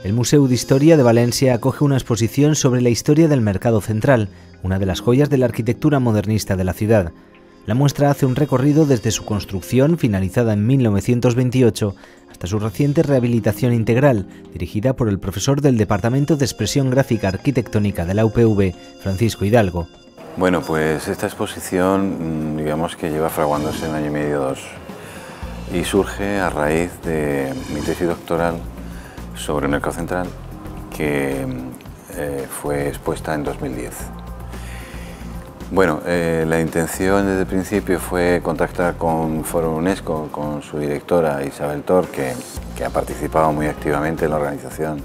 El Museu d'Història de Valencia acoge una exposición sobre la historia del Mercado Central, una de las joyas de la arquitectura modernista de la ciudad. La muestra hace un recorrido desde su construcción, finalizada en 1928, hasta su reciente rehabilitación integral, dirigida por el profesor del Departamento de Expresión Gráfica Arquitectónica de la UPV, Francisco Hidalgo. Bueno, pues esta exposición, digamos que lleva fraguándose un año y medio, dos, y surge a raíz de mi tesis doctoral sobre el Mercado Central, que fue expuesta en 2010. Bueno, la intención desde el principio fue contactar con Foro UNESCO, con su directora Isabel Tor, que ha participado muy activamente en la organización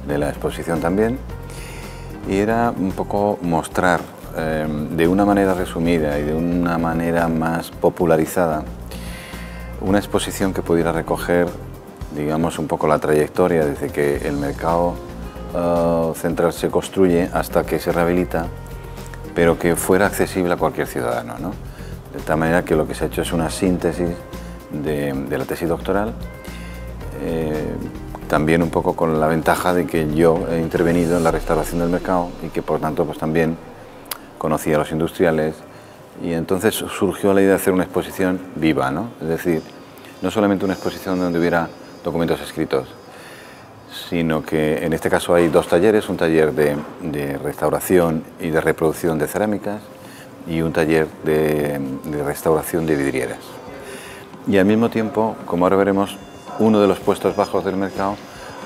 de la exposición también, y era un poco mostrar de una manera resumida y de una manera más popularizada una exposición que pudiera recoger, digamos, un poco la trayectoria desde que el mercado central se construye hasta que se rehabilita, pero que fuera accesible a cualquier ciudadano, ¿no? De tal manera que lo que se ha hecho es una síntesis de la tesis doctoral, también un poco con la ventaja de que yo he intervenido en la restauración del mercado y que por tanto pues también conocía a los industriales, y entonces surgió la idea de hacer una exposición viva, ¿no? Es decir, no solamente una exposición donde hubiera documentos escritos, sino que en este caso hay dos talleres, un taller de restauración y de reproducción de cerámicas y un taller de restauración de vidrieras. Y al mismo tiempo, como ahora veremos, uno de los puestos bajos del mercado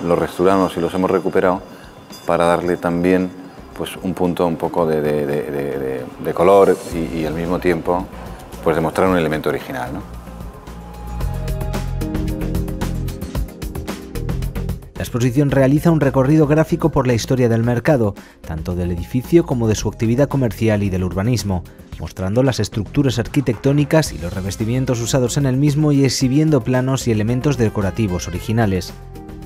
los restauramos y los hemos recuperado para darle también pues, un punto un poco de color y al mismo tiempo pues, demostrar un elemento original, ¿no? La exposición realiza un recorrido gráfico por la historia del mercado, tanto del edificio como de su actividad comercial y del urbanismo, mostrando las estructuras arquitectónicas y los revestimientos usados en el mismo y exhibiendo planos y elementos decorativos originales.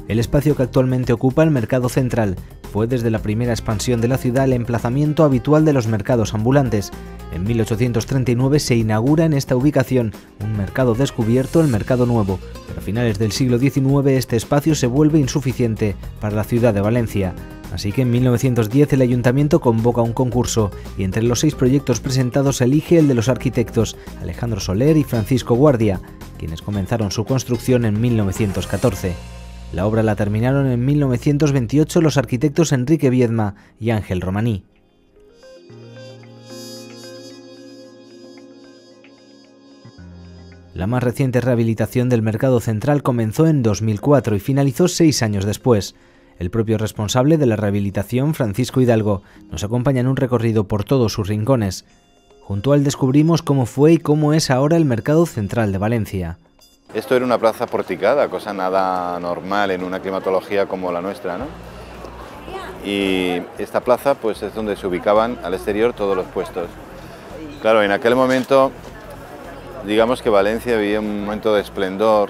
El espacio que actualmente ocupa el Mercado Central fue desde la primera expansión de la ciudad el emplazamiento habitual de los mercados ambulantes. En 1839 se inaugura en esta ubicación un mercado descubierto, el Mercado Nuevo, pero a finales del siglo XIX este espacio se vuelve insuficiente para la ciudad de Valencia. Así que en 1910 el ayuntamiento convoca un concurso y entre los 6 proyectos presentados se elige el de los arquitectos Alejandro Soler y Francisco Guardia, quienes comenzaron su construcción en 1914. La obra la terminaron en 1928 los arquitectos Enrique Viedma y Ángel Romaní. La más reciente rehabilitación del Mercado Central comenzó en 2004 y finalizó 6 años después. El propio responsable de la rehabilitación, Francisco Hidalgo, nos acompaña en un recorrido por todos sus rincones. Junto a él descubrimos cómo fue y cómo es ahora el Mercado Central de Valencia. Esto era una plaza porticada, cosa nada normal en una climatología como la nuestra, ¿no? Y esta plaza pues es donde se ubicaban al exterior todos los puestos. Claro, en aquel momento, digamos que Valencia vivía un momento de esplendor,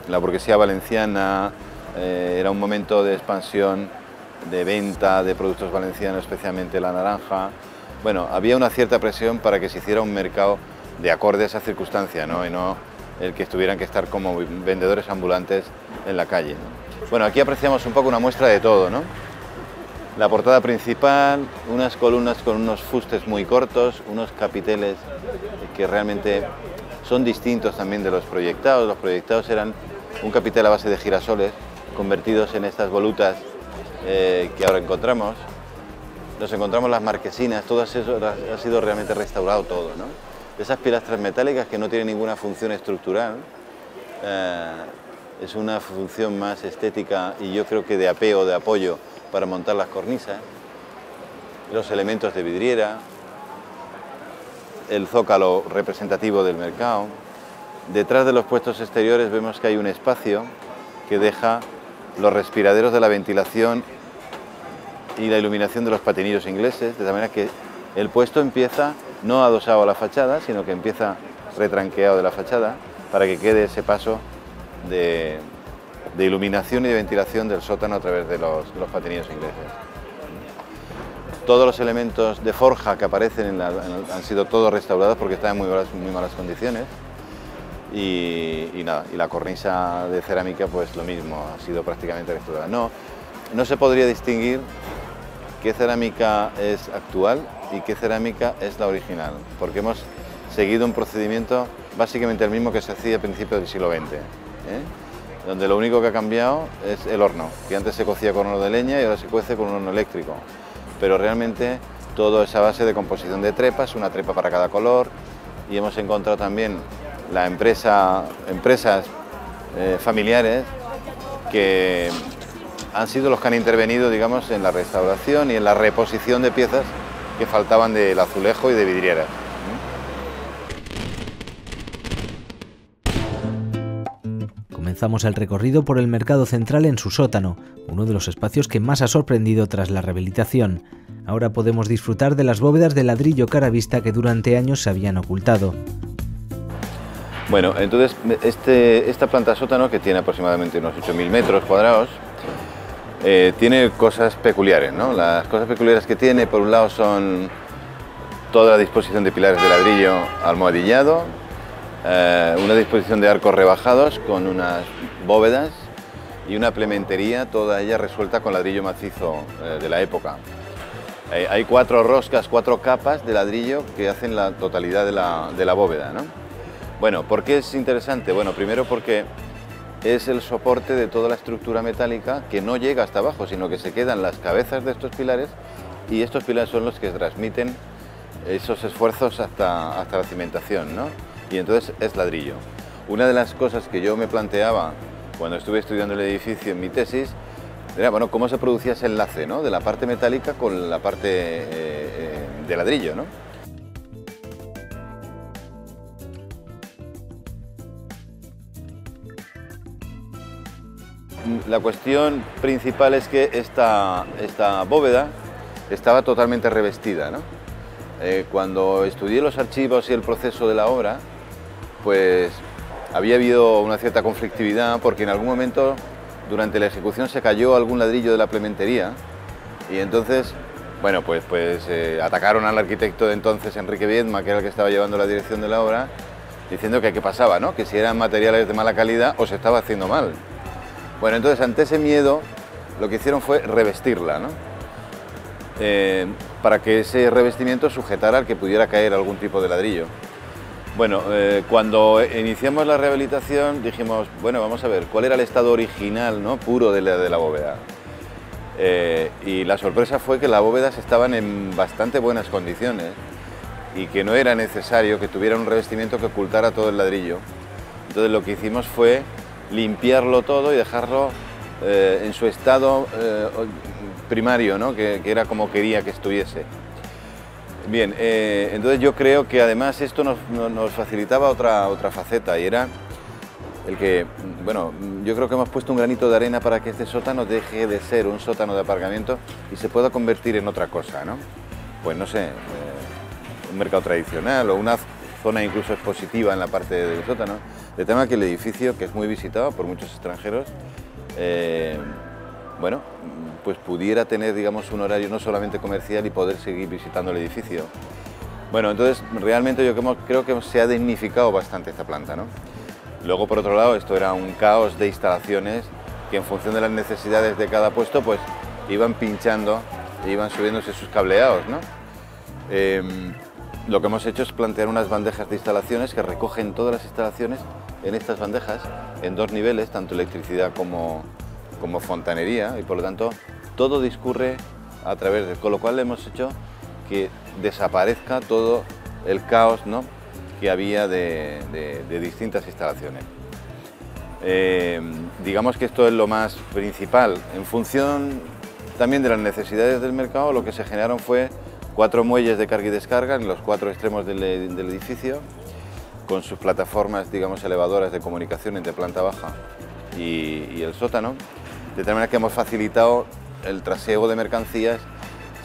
la burguesía valenciana, era un momento de expansión, de venta de productos valencianos, especialmente la naranja. Bueno, había una cierta presión para que se hiciera un mercado de acorde a esa circunstancia, ¿no? Y no el que tuvieran que estar como vendedores ambulantes en la calle, ¿no? Bueno, aquí apreciamos un poco una muestra de todo, ¿no? La portada principal, unas columnas con unos fustes muy cortos, unos capiteles que realmente son distintos también de los proyectados. Los proyectados eran un capitel a base de girasoles convertidos en estas volutas que ahora encontramos. Nos encontramos las marquesinas, todo eso ha sido realmente restaurado todo, ¿no? Esas pilastras metálicas que no tienen ninguna función estructural, es una función más estética y yo creo que de apeo, de apoyo para montar las cornisas, los elementos de vidriera, el zócalo representativo del mercado. Detrás de los puestos exteriores vemos que hay un espacio que deja los respiraderos de la ventilación y la iluminación de los patinillos ingleses, de tal manera que el puesto empieza no adosado a la fachada, sino que empieza retranqueado de la fachada para que quede ese paso de iluminación y de ventilación del sótano a través de los patinillos ingleses. Todos los elementos de forja que aparecen han sido todos restaurados porque están en muy malas condiciones. y nada, y la cornisa de cerámica pues lo mismo, ha sido prácticamente restaurada. No se podría distinguir qué cerámica es actual y qué cerámica es la original, porque hemos seguido un procedimiento básicamente el mismo que se hacía a principios del siglo XX, donde lo único que ha cambiado es el horno, que antes se cocía con horno de leña y ahora se cuece con un horno eléctrico, pero realmente todo es a base de composición de trepas, una trepa para cada color, y hemos encontrado también empresas familiares que han sido los que han intervenido, digamos, en la restauración y en la reposición de piezas que faltaban del azulejo y de vidrieras. Comenzamos el recorrido por el mercado central en su sótano, uno de los espacios que más ha sorprendido tras la rehabilitación. Ahora podemos disfrutar de las bóvedas de ladrillo cara vista que durante años se habían ocultado. Bueno, entonces esta planta sótano, que tiene aproximadamente unos 8.000 metros cuadrados, tiene cosas peculiares, ¿no? Las cosas peculiares que tiene, por un lado, son toda la disposición de pilares de ladrillo almohadillado, una disposición de arcos rebajados con unas bóvedas y una plementería, toda ella resuelta con ladrillo macizo de la época. Hay 4 roscas, 4 capas de ladrillo que hacen la totalidad de la bóveda, ¿no? Bueno, ¿por qué es interesante? Bueno, primero porque es el soporte de toda la estructura metálica que no llega hasta abajo, sino que se quedan las cabezas de estos pilares, y estos pilares son los que transmiten esos esfuerzos hasta la cimentación, ¿no? Y entonces es ladrillo. Una de las cosas que yo me planteaba cuando estuve estudiando el edificio en mi tesis era, bueno, cómo se producía ese enlace, ¿no?, de la parte metálica con la parte de ladrillo, ¿no? La cuestión principal es que esta bóveda estaba totalmente revestida, ¿no? Cuando estudié los archivos y el proceso de la obra, pues había habido una cierta conflictividad porque en algún momento durante la ejecución se cayó algún ladrillo de la plementería y entonces, bueno, pues atacaron al arquitecto de entonces, Enrique Viedma, que era el que estaba llevando la dirección de la obra, diciendo que qué pasaba, ¿no?, que si eran materiales de mala calidad o se estaba haciendo mal. Bueno, entonces ante ese miedo lo que hicieron fue revestirla, ¿no?, para que ese revestimiento sujetara al que pudiera caer algún tipo de ladrillo. Bueno, cuando iniciamos la rehabilitación dijimos, bueno, vamos a ver, ¿cuál era el estado original, ¿no?, puro de la bóveda? Y la sorpresa fue que las bóvedas estaban en bastante buenas condiciones y que no era necesario que tuviera un revestimiento que ocultara todo el ladrillo. Entonces lo que hicimos fue limpiarlo todo y dejarlo en su estado primario, ¿no?, que era como quería que estuviese. Bien, entonces yo creo que además esto nos facilitaba otra faceta, y era el que, bueno, yo creo que hemos puesto un granito de arena para que este sótano deje de ser un sótano de aparcamiento y se pueda convertir en otra cosa, ¿no? Pues no sé, un mercado tradicional o una zona incluso expositiva en la parte del sótano, de tema que el edificio, que es muy visitado por muchos extranjeros, bueno, pues pudiera tener, digamos, un horario no solamente comercial y poder seguir visitando el edificio. Bueno, entonces realmente yo creo que se ha dignificado bastante esta planta, ¿no? Luego, por otro lado, esto era un caos de instalaciones que en función de las necesidades de cada puesto, pues iban pinchando e iban subiéndose sus cableados, ¿no? Lo que hemos hecho es plantear unas bandejas de instalaciones que recogen todas las instalaciones en estas bandejas, en 2 niveles, tanto electricidad como fontanería, y por lo tanto todo discurre a través de, con lo cual hemos hecho que desaparezca todo el caos, ¿no?, que había de distintas instalaciones. Digamos que esto es lo más principal. En función también de las necesidades del mercado, lo que se generaron fue 4 muelles de carga y descarga en los 4 extremos del edificio, con sus plataformas, digamos, elevadoras de comunicación entre planta baja y el sótano, de tal manera que hemos facilitado el trasiego de mercancías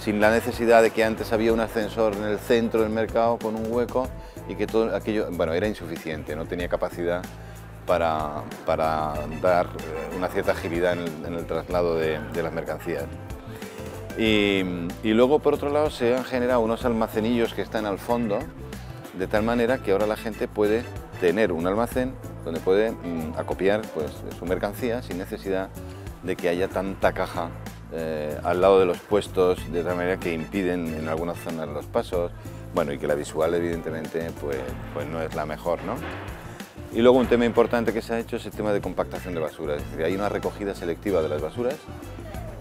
sin la necesidad de que antes había un ascensor en el centro del mercado con un hueco y que todo aquello, bueno, era insuficiente, no tenía capacidad para dar una cierta agilidad en el traslado de las mercancías. Y luego, por otro lado, se han generado unos almacenillos que están al fondo de tal manera que ahora la gente puede tener un almacén donde puede acopiar pues, su mercancía sin necesidad de que haya tanta caja al lado de los puestos, de tal manera que impiden en algunas zonas los pasos, bueno, y que la visual evidentemente pues no es la mejor, ¿no? Y luego un tema importante que se ha hecho es el tema de compactación de basuras, es decir, hay una recogida selectiva de las basuras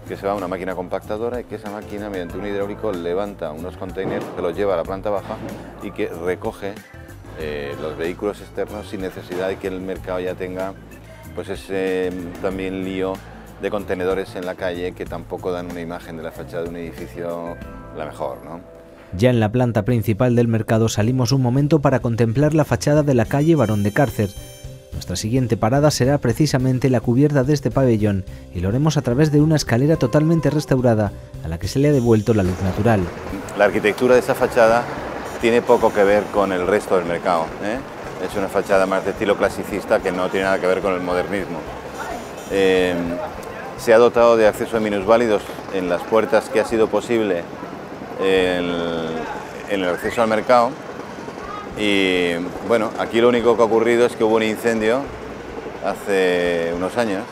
que se va a una máquina compactadora y que esa máquina mediante un hidráulico levanta unos containers que los lleva a la planta baja y que recoge los vehículos externos sin necesidad de que el mercado ya tenga pues ese también lío de contenedores en la calle que tampoco dan una imagen de la fachada de un edificio la mejor, ¿no? Ya en la planta principal del mercado salimos un momento para contemplar la fachada de la calle Barón de Cárcer. Nuestra siguiente parada será precisamente la cubierta de este pabellón y lo haremos a través de una escalera totalmente restaurada a la que se le ha devuelto la luz natural. La arquitectura de esa fachada tiene poco que ver con el resto del mercado, ¿eh? Es una fachada más de estilo clasicista que no tiene nada que ver con el modernismo. Se ha dotado de acceso a minusválidos en las puertas que ha sido posible en el acceso al mercado. Y bueno, aquí lo único que ha ocurrido es que hubo un incendio hace unos años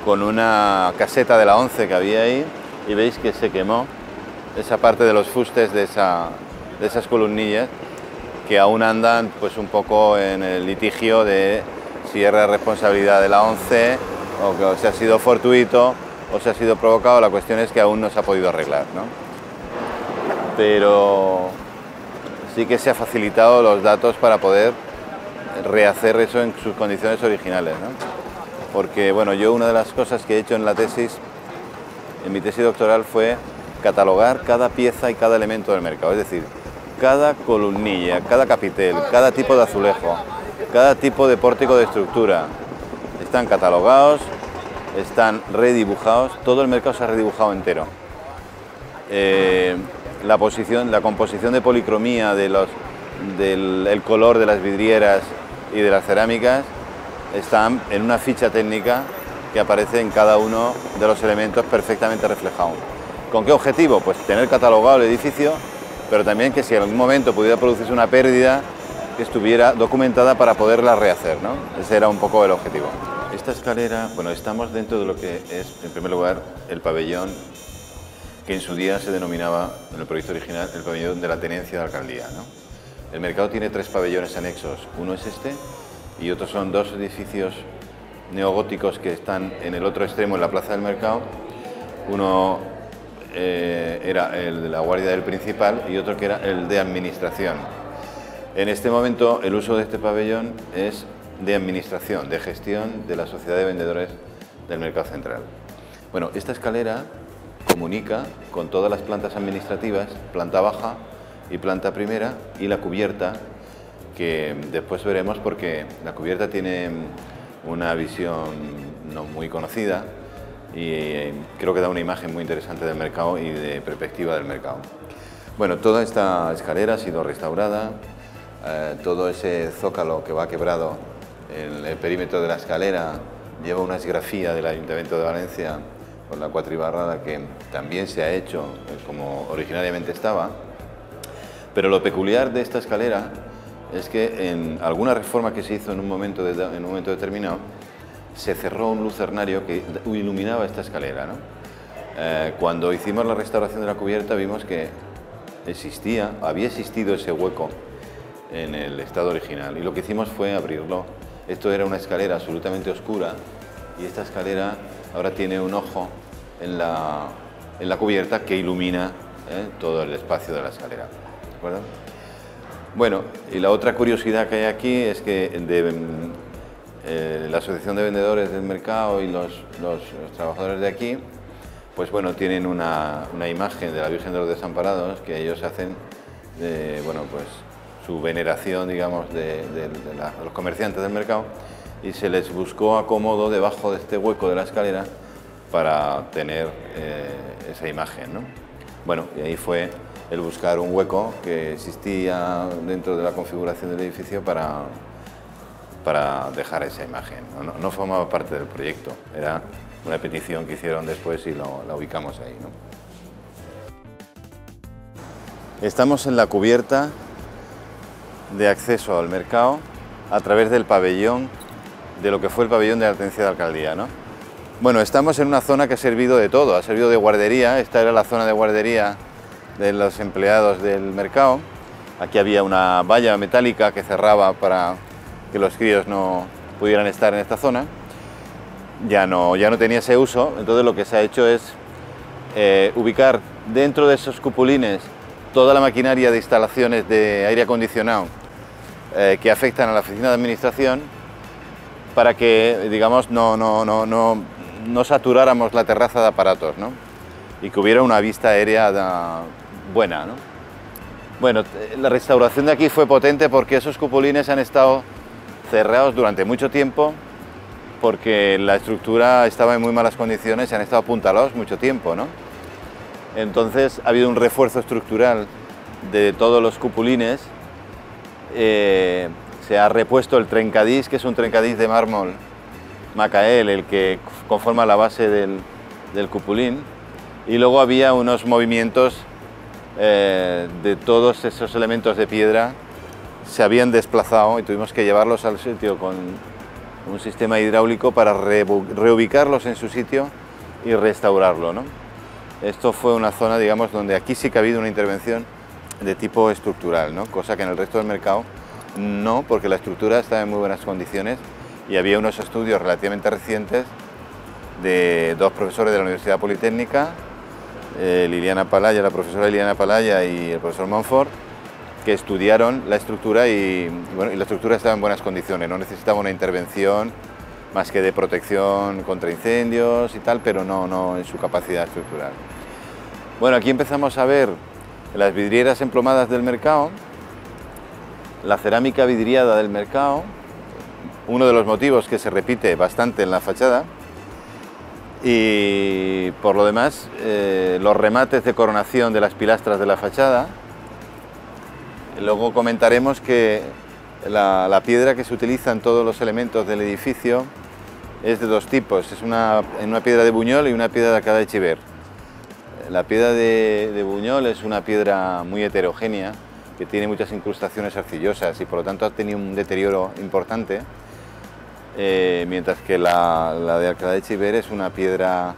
con una caseta de la ONCE que había ahí y veis que se quemó esa parte de los fustes de esas columnillas que aún andan pues un poco en el litigio de si era responsabilidad de la ONCE o que si ha sido fortuito o si ha sido provocado. La cuestión es que aún no se ha podido arreglar, ¿no? Pero sí que se ha facilitado los datos para poder rehacer eso en sus condiciones originales, ¿no? Porque, bueno, yo una de las cosas que he hecho en la tesis, en mi tesis doctoral, fue catalogar cada pieza y cada elemento del mercado, es decir, cada columnilla, cada capitel, cada tipo de azulejo, cada tipo de pórtico de estructura, están catalogados, están redibujados, todo el mercado se ha redibujado entero. La composición de policromía del color de las vidrieras y de las cerámicas están en una ficha técnica que aparece en cada uno de los elementos perfectamente reflejado. ¿Con qué objetivo? Pues tener catalogado el edificio, pero también que si en algún momento pudiera producirse una pérdida, que estuviera documentada para poderla rehacer, ¿no? Ese era un poco el objetivo. Esta escalera, bueno, estamos dentro de lo que es, en primer lugar, el pabellón que en su día se denominaba, en el proyecto original, el pabellón de la tenencia de alcaldía, ¿no? El mercado tiene 3 pabellones anexos, uno es este y otros son 2 edificios neogóticos que están en el otro extremo, en la plaza del mercado. Uno era el de la guardia del principal y otro que era el de administración. En este momento el uso de este pabellón es de administración, de gestión de la sociedad de vendedores del mercado central. Bueno, esta escalera comunica con todas las plantas administrativas, planta baja y planta primera, y la cubierta, que después veremos porque la cubierta tiene una visión no muy conocida y creo que da una imagen muy interesante del mercado y de perspectiva del mercado. Bueno, toda esta escalera ha sido restaurada, todo ese zócalo que va quebrado en el perímetro de la escalera lleva una esgrafía del Ayuntamiento de Valencia con la cuatribarrada que también se ha hecho como originariamente estaba, pero lo peculiar de esta escalera es que en alguna reforma que se hizo en un momento determinado se cerró un lucernario que iluminaba esta escalera, ¿no? Cuando hicimos la restauración de la cubierta vimos que había existido ese hueco en el estado original y lo que hicimos fue abrirlo. Esto era una escalera absolutamente oscura y esta escalera ahora tiene un ojo en la cubierta que ilumina todo el espacio de la escalera. ¿De acuerdo? Bueno, y la otra curiosidad que hay aquí es que la Asociación de Vendedores del Mercado y los trabajadores de aquí, pues bueno, tienen una imagen de la Virgen de los Desamparados que ellos hacen, bueno, pues su veneración, digamos, de los comerciantes del mercado, y se les buscó acomodo debajo de este hueco de la escalera para tener esa imagen, ¿no? Bueno, y ahí fue el buscar un hueco que existía dentro de la configuración del edificio para dejar esa imagen. No formaba parte del proyecto, era una petición que hicieron después y la ubicamos ahí, ¿no? Estamos en la cubierta de acceso al mercado a través del pabellón, de lo que fue el pabellón de la Tenencia de Alcaldía, ¿no? Bueno, estamos en una zona que ha servido de todo, ha servido de guardería. Esta era la zona de guardería de los empleados del mercado. Aquí había una valla metálica que cerraba para que los críos no pudieran estar en esta zona. Ya no tenía ese uso, entonces lo que se ha hecho es ubicar dentro de esos cupulines toda la maquinaria de instalaciones de aire acondicionado que afectan a la oficina de administración, para que, digamos, no saturáramos la terraza de aparatos, ¿no? Y que hubiera una vista aérea buena, ¿no? Bueno, la restauración de aquí fue potente porque esos cupulines han estado cerrados durante mucho tiempo, porque la estructura estaba en muy malas condiciones y han estado apuntalados mucho tiempo, ¿no? Entonces ha habido un refuerzo estructural de todos los cupulines. Se ha repuesto el trencadís, que es un trencadís de mármol Macael, el que conforma la base del cupulín, y luego había unos movimientos de todos esos elementos de piedra, se habían desplazado y tuvimos que llevarlos al sitio con un sistema hidráulico para reubicarlos en su sitio y restaurarlo, ¿no? Esto fue una zona, digamos, donde aquí sí que ha habido una intervención de tipo estructural, ¿no? Cosa que en el resto del mercado no, porque la estructura estaba en muy buenas condiciones y había unos estudios relativamente recientes de dos profesores de la Universidad Politécnica, Liliana Palaya, la profesora Liliana Palaya y el profesor Monfort, que estudiaron la estructura y la estructura estaba en buenas condiciones, no necesitaba una intervención más que de protección contra incendios y tal, pero no en su capacidad estructural. Bueno, aquí empezamos a ver las vidrieras emplomadas del mercado, la cerámica vidriada del mercado, uno de los motivos que se repite bastante en la fachada, y por lo demás los remates de coronación de las pilastras de la fachada. Luego comentaremos que la piedra que se utiliza en todos los elementos del edificio es de dos tipos, es una piedra de Buñol y una piedra de Alcalá de Chiver. La piedra de Buñol es una piedra muy heterogénea, que tiene muchas incrustaciones arcillosas y por lo tanto ha tenido un deterioro importante, mientras que la de Alcalá de Chiver es una piedra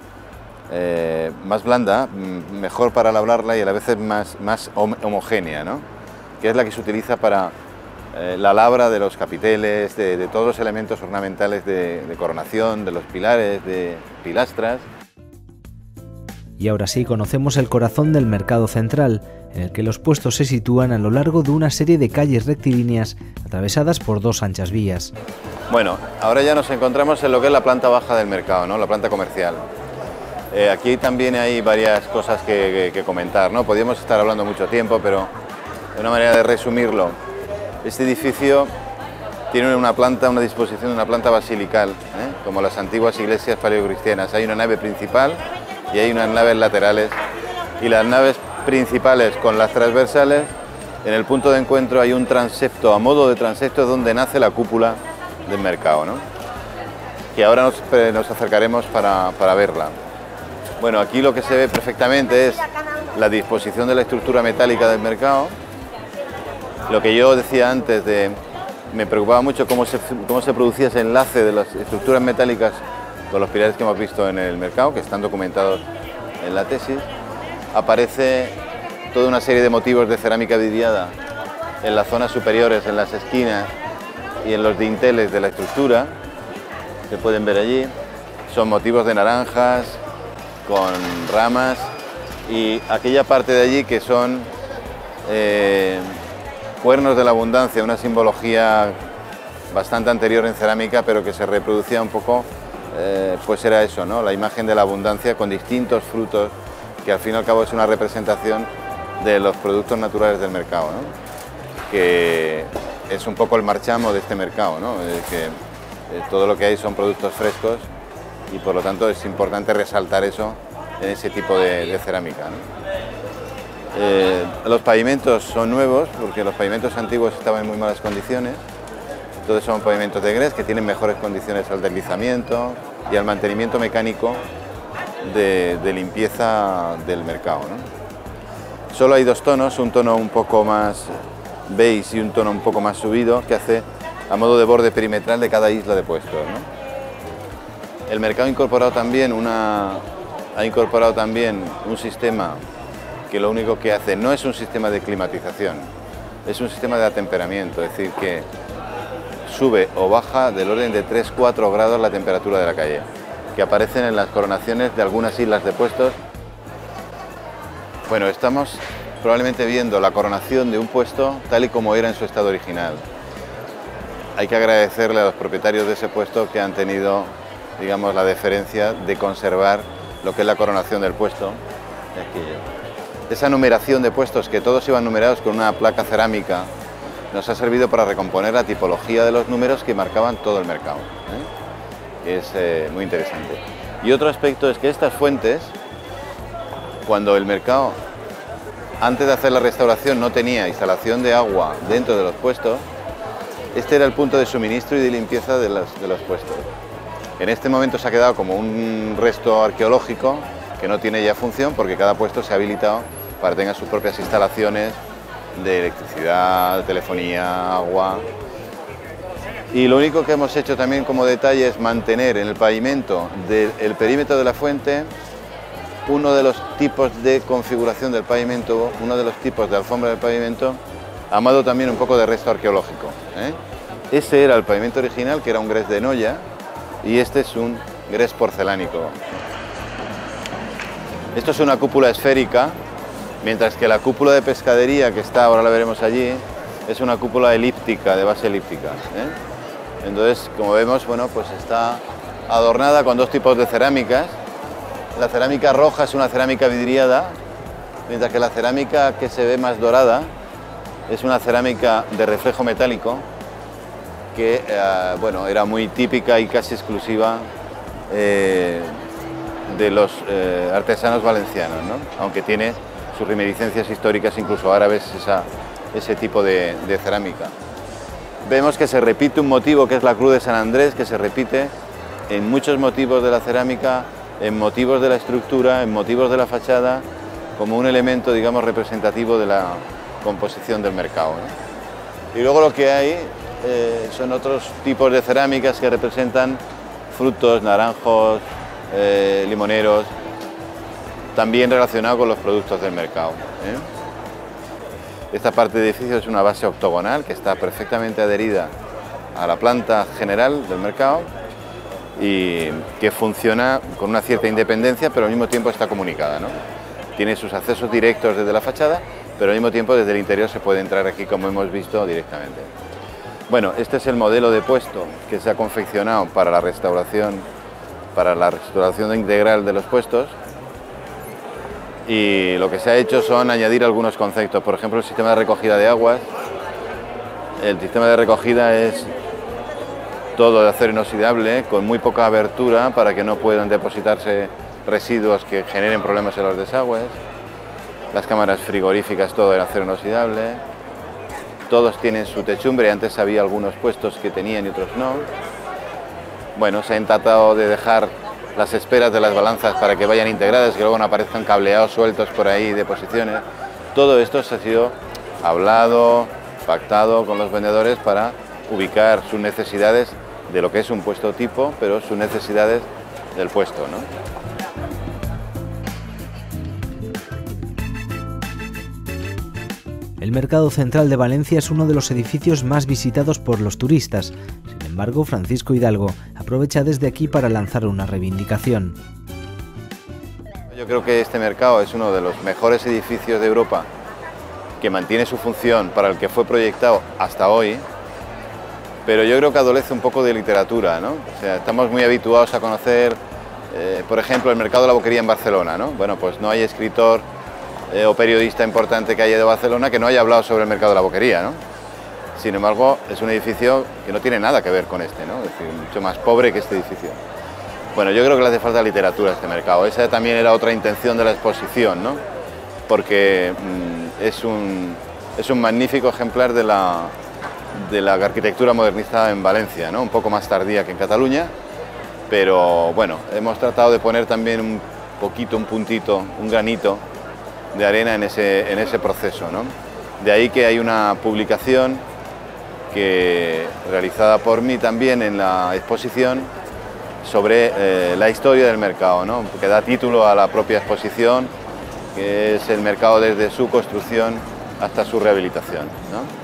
más blanda, mejor para labrarla y a la vez más homogénea, ¿no? Que es la que se utiliza para la labra de los capiteles, de todos los elementos ornamentales de coronación, de los pilares, de pilastras. Y ahora sí, conocemos el corazón del mercado central, en el que los puestos se sitúan a lo largo de una serie de calles rectilíneas atravesadas por dos anchas vías. Bueno, ahora ya nos encontramos en lo que es la planta baja del mercado, ¿no? La planta comercial. Aquí también hay varias cosas que comentar, ¿no? Podríamos estar hablando mucho tiempo, pero de una manera de resumirlo, este edificio tiene una disposición de una planta basilical, como las antiguas iglesias paleocristianas. Hay una nave principal y hay unas naves laterales, y las naves principales con las transversales, en el punto de encuentro hay un transepto, a modo de transepto, donde nace la cúpula del mercado, ¿no? Que ahora nos acercaremos para verla. Bueno, aquí lo que se ve perfectamente es la disposición de la estructura metálica del mercado. Lo que yo decía antes, me preocupaba mucho cómo se producía ese enlace de las estructuras metálicas con los pilares que hemos visto en el mercado, que están documentados en la tesis. Aparece toda una serie de motivos de cerámica vidriada en las zonas superiores, en las esquinas y en los dinteles de la estructura, se pueden ver allí. Son motivos de naranjas, con ramas, y aquella parte de allí que son cuernos de la abundancia, una simbología bastante anterior en cerámica, pero que se reproducía un poco, pues era eso, ¿no? La imagen de la abundancia con distintos frutos, que al fin y al cabo es una representación de los productos naturales del mercado, ¿no? Que es un poco el marchamo de este mercado, ¿no? Que todo lo que hay son productos frescos y por lo tanto es importante resaltar eso en ese tipo de cerámica, ¿no? Los pavimentos son nuevos porque los pavimentos antiguos estaban en muy malas condiciones. Entonces son pavimentos de grés que tienen mejores condiciones al deslizamiento y al mantenimiento mecánico de limpieza del mercado, ¿no? Solo hay dos tonos, un tono un poco más beige y un tono un poco más subido que hace a modo de borde perimetral de cada isla de puestos, ¿no? El mercado ha incorporado también un sistema que lo único que hace no es un sistema de climatización, es un sistema de atemperamiento, es decir, que sube o baja del orden de 3-4 grados la temperatura de la calle, que aparecen en las coronaciones de algunas islas de puestos. Bueno, estamos probablemente viendo la coronación de un puesto tal y como era en su estado original. Hay que agradecerle a los propietarios de ese puesto que han tenido, digamos, la deferencia de conservar lo que es la coronación del puesto. Esa numeración de puestos, que todos iban numerados con una placa cerámica, nos ha servido para recomponer la tipología de los números que marcaban todo el mercado, ¿eh? Es muy interesante. Y otro aspecto es que estas fuentes, cuando el mercado, antes de hacer la restauración, no tenía instalación de agua dentro de los puestos, este era el punto de suministro y de limpieza de los puestos. En este momento se ha quedado como un resto arqueológico que no tiene ya función porque cada puesto se ha habilitado para que tenga sus propias instalaciones de electricidad, telefonía, agua. Y lo único que hemos hecho también como detalle es mantener en el pavimento del perímetro de la fuente uno de los tipos de configuración del pavimento, uno de los tipos de alfombra del pavimento, amado también un poco de resto arqueológico, ¿eh? Ese era el pavimento original, que era un gres de Noya, y este es un gres porcelánico. Esto es una cúpula esférica, mientras que la cúpula de pescadería, que está, ahora la veremos allí, es una cúpula elíptica, de base elíptica, ¿eh? Entonces, como vemos, bueno, pues está adornada con dos tipos de cerámicas. La cerámica roja es una cerámica vidriada, mientras que la cerámica que se ve más dorada es una cerámica de reflejo metálico que bueno, era muy típica y casi exclusiva de los artesanos valencianos, ¿no? Aunque tiene sus reminiscencias históricas, incluso árabes, ese tipo de cerámica. Vemos que se repite un motivo que es la Cruz de San Andrés, que se repite en muchos motivos de la cerámica, en motivos de la estructura, en motivos de la fachada, como un elemento, digamos, representativo de la composición del mercado, ¿no? Y luego lo que hay son otros tipos de cerámicas que representan frutos, naranjos, limoneros, también relacionado con los productos del mercado, ¿eh? Esta parte del edificio es una base octogonal que está perfectamente adherida a la planta general del mercado y que funciona con una cierta independencia, pero al mismo tiempo está comunicada, ¿no? Tiene sus accesos directos desde la fachada, pero al mismo tiempo desde el interior se puede entrar aquí, como hemos visto, directamente. Bueno, este es el modelo de puesto que se ha confeccionado para la restauración integral de los puestos, y lo que se ha hecho son añadir algunos conceptos, por ejemplo el sistema de recogida de aguas. El sistema de recogida es todo de acero inoxidable, con muy poca abertura para que no puedan depositarse residuos que generen problemas en los desagües. Las cámaras frigoríficas, todo de acero inoxidable. Todos tienen su techumbre, antes había algunos puestos que tenían y otros no. Bueno, se han tratado de dejar las esperas de las balanzas para que vayan integradas, que luego no aparezcan cableados sueltos por ahí de posiciones. Todo esto se ha sido hablado, pactado con los vendedores para ubicar sus necesidades de lo que es un puesto tipo, pero sus necesidades del puesto, ¿no? El Mercado Central de Valencia es uno de los edificios más visitados por los turistas. Sin embargo, Francisco Hidalgo aprovecha desde aquí para lanzar una reivindicación. Yo creo que este mercado es uno de los mejores edificios de Europa, que mantiene su función para el que fue proyectado hasta hoy, pero yo creo que adolece un poco de literatura, ¿no? O sea, estamos muy habituados a conocer, por ejemplo, el mercado de la Boquería en Barcelona, ¿no? Bueno, pues no hay escritor o periodista importante que haya de Barcelona que no haya hablado sobre el mercado de la Boquería, ¿no? Sin embargo, es un edificio que no tiene nada que ver con este, ¿no? Es decir, mucho más pobre que este edificio. Bueno, yo creo que le hace falta literatura a este mercado. Esa también era otra intención de la exposición, ¿no? Porque es un magnífico ejemplar de la arquitectura modernista en Valencia, ¿no? Un poco más tardía que en Cataluña, pero bueno, hemos tratado de poner también un poquito, un puntito, un granito de arena en ese proceso, ¿no? De ahí que hay una publicación realizada por mí también en la exposición sobre la historia del mercado, ¿no? Que da título a la propia exposición, que es el mercado desde su construcción hasta su rehabilitación, ¿no?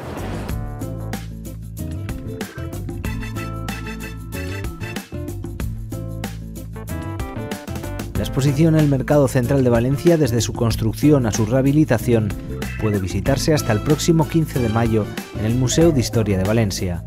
La exposición El Mercado Central de Valencia, desde su construcción a su rehabilitación, puede visitarse hasta el próximo 15 de mayo en el Museo de Historia de Valencia.